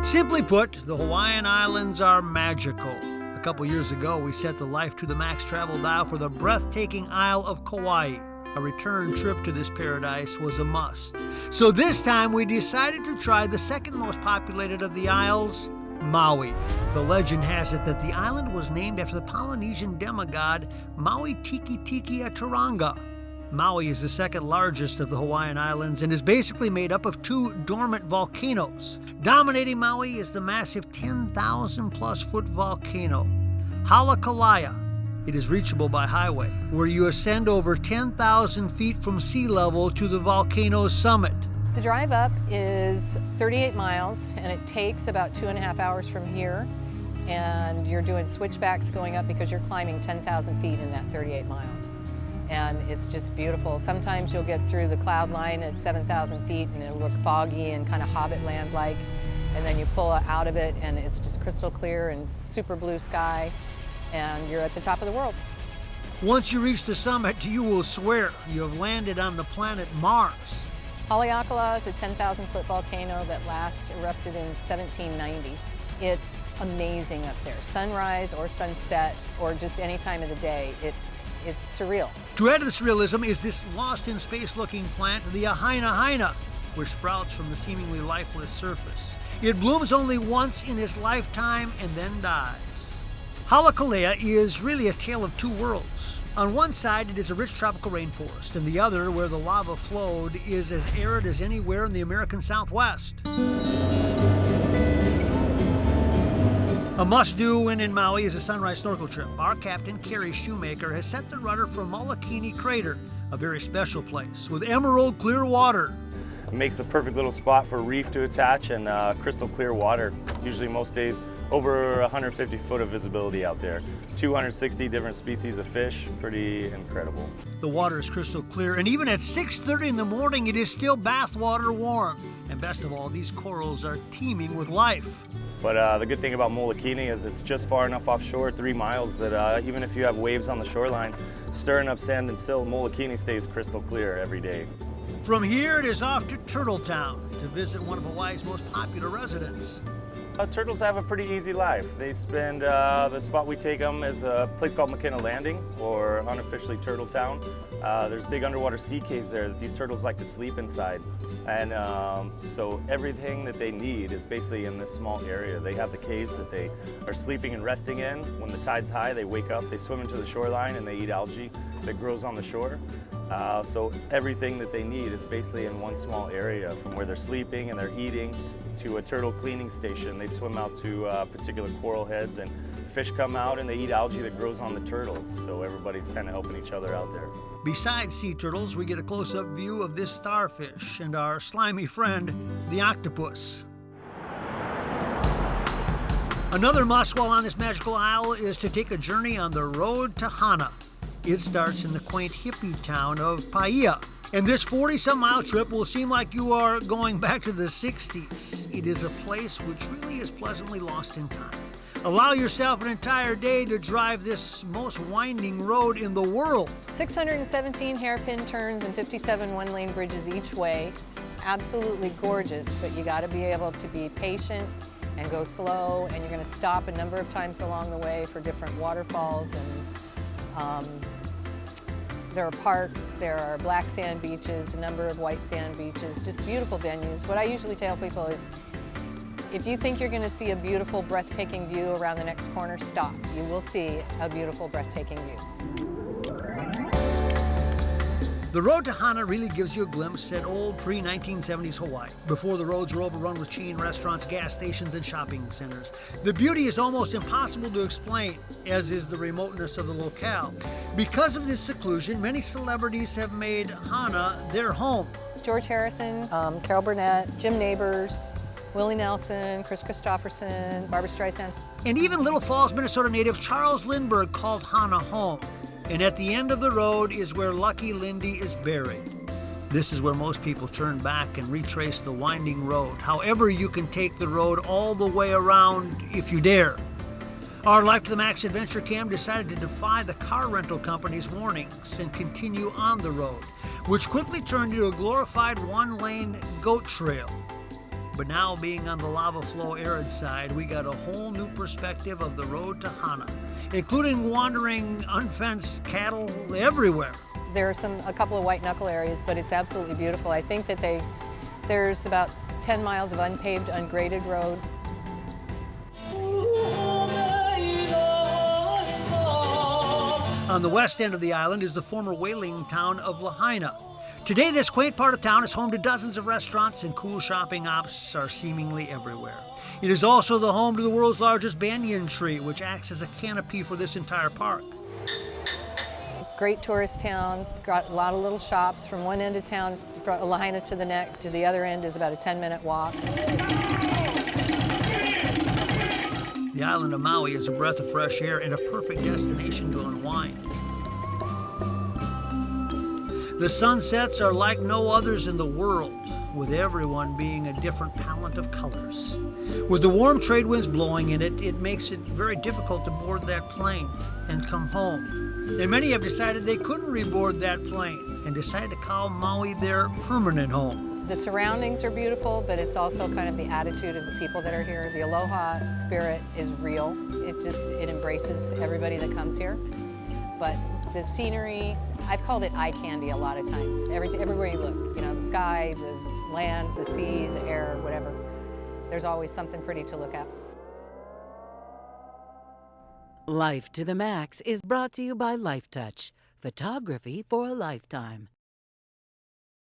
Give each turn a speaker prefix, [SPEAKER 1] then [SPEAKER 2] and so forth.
[SPEAKER 1] Simply put, the Hawaiian Islands are magical. A couple years ago, we set the Life to the Max travel dial for the breathtaking Isle of Kauai. A return trip to this paradise was a must. So this time, we decided to try the second most populated of the isles, Maui. The legend has it that the island was named after the Polynesian demigod Maui Tiki Tiki Aturanga. Maui is the second largest of the Hawaiian Islands and is basically made up of two dormant volcanoes. Dominating Maui is the massive 10,000 plus foot volcano, Haleakala. It is reachable by highway, where you ascend over 10,000 feet from sea level to the volcano's summit.
[SPEAKER 2] The drive up is 38 miles and it takes about 2.5 hours from here. And you're doing switchbacks going up because you're climbing 10,000 feet in that 38 miles. And it's just beautiful. Sometimes you'll get through the cloud line at 7,000 feet and it'll look foggy and kind of Hobbit land-like. And then you pull out of it and it's just crystal clear and super blue sky. And you're at the top of the world.
[SPEAKER 1] Once you reach the summit, you will swear you have landed on the planet Mars.
[SPEAKER 2] Haleakala is a 10,000 foot volcano that last erupted in 1790. It's amazing up there. Sunrise or sunset or just any time of the day, it's surreal.
[SPEAKER 1] To add to the surrealism is this lost in space looking plant, the Hana, which sprouts from the seemingly lifeless surface. It blooms only once in its lifetime and then dies. Haleakala is really a tale of two worlds. On one side, it is a rich tropical rainforest, and the other, where the lava flowed, is as arid as anywhere in the American Southwest. A must-do when in Maui is a sunrise snorkel trip. Our captain, Carrie Shoemaker, has set the rudder for Molokini Crater, a very special place with emerald clear water.
[SPEAKER 3] It makes the perfect little spot for a reef to attach and crystal clear water. Usually most days over 150 foot of visibility out there. 260 different species of fish, pretty incredible.
[SPEAKER 1] The water is crystal clear, and even at 6:30 in the morning, it is still bathwater warm. And best of all, these corals are teeming with life.
[SPEAKER 3] But the good thing about Molokini is it's just far enough offshore, 3 miles, that even if you have waves on the shoreline, stirring up sand and silt, Molokini stays crystal clear every day.
[SPEAKER 1] From here, it is off to Turtletown to visit one of Hawaii's most popular residents.
[SPEAKER 3] Turtles have a pretty easy life. They spend, the spot we take them is a place called McKenna Landing, or unofficially Turtletown. There's big underwater sea caves there that these turtles like to sleep inside. And so everything that they need is basically in this small area. They have the caves that they are sleeping and resting in. When the tide's high, they wake up, they swim into the shoreline, and they eat algae that grows on the shore. So everything that they need is basically in one small area, from where they're sleeping and they're eating to a turtle cleaning station. They swim out to particular coral heads, and fish come out and they eat algae that grows on the turtles. So everybody's kind of helping each other out there.
[SPEAKER 1] Besides sea turtles, we get a close-up view of this starfish and our slimy friend, the octopus. Another must while on this magical isle is to take a journey on the road to Hana. It starts in the quaint hippie town of Paia. And this 40-some mile trip will seem like you are going back to the 60s. It is a place which really is pleasantly lost in time. Allow yourself an entire day to drive this most winding road in the world.
[SPEAKER 2] 617 hairpin turns and 57 one-lane bridges each way. Absolutely gorgeous, but you got to be able to be patient and go slow, and you're going to stop a number of times along the way for different waterfalls, and there are parks, there are black sand beaches, a number of white sand beaches, just beautiful venues. What I usually tell people is, if you think you're going to see a beautiful, breathtaking view around the next corner, stop. You will see a beautiful, breathtaking view.
[SPEAKER 1] The road to Hana really gives you a glimpse at old pre-1970s Hawaii, before the roads were overrun with chain restaurants, gas stations, and shopping centers. The beauty is almost impossible to explain, as is the remoteness of the locale. Because of this seclusion, many celebrities have made Hana their home.
[SPEAKER 2] George Harrison, Carol Burnett, Jim Nabors, Willie Nelson, Chris Christopherson, Barbra Streisand.
[SPEAKER 1] And even Little Falls, Minnesota native Charles Lindbergh called Hana home. And at the end of the road is where Lucky Lindy is buried. This is where most people turn back and retrace the winding road. However, you can take the road all the way around if you dare. Our Life to the Max Adventure Cam decided to defy the car rental company's warnings and continue on the road, which quickly turned into a glorified one-lane goat trail. But now, being on the lava flow arid side, we got a whole new perspective of the road to Hana, including wandering unfenced cattle everywhere.
[SPEAKER 2] There are a couple of white knuckle areas, but it's absolutely beautiful. I think that there's about 10 miles of unpaved, ungraded road.
[SPEAKER 1] On the west end of the island is the former whaling town of Lahaina. Today, this quaint part of town is home to dozens of restaurants, and cool shopping ops are seemingly everywhere. It is also the home to the world's largest banyan tree, which acts as a canopy for this entire park.
[SPEAKER 2] Great tourist town, got a lot of little shops from one end of town, from Lahaina to the other end is about a 10-minute walk.
[SPEAKER 1] The island of Maui is a breath of fresh air and a perfect destination to unwind. The sunsets are like no others in the world, with everyone being a different palette of colors. With the warm trade winds blowing in it, it makes it very difficult to board that plane and come home. And many have decided they couldn't reboard that plane and decided to call Maui their permanent home.
[SPEAKER 2] The surroundings are beautiful, but it's also kind of the attitude of the people that are here. The aloha spirit is real. It embraces everybody that comes here. But the scenery, I've called it eye candy a lot of times. Everywhere you look, the sky, the land, the sea, the air, whatever. There's always something pretty to look at.
[SPEAKER 4] Life to the Max is brought to you by Life Touch, photography for a lifetime.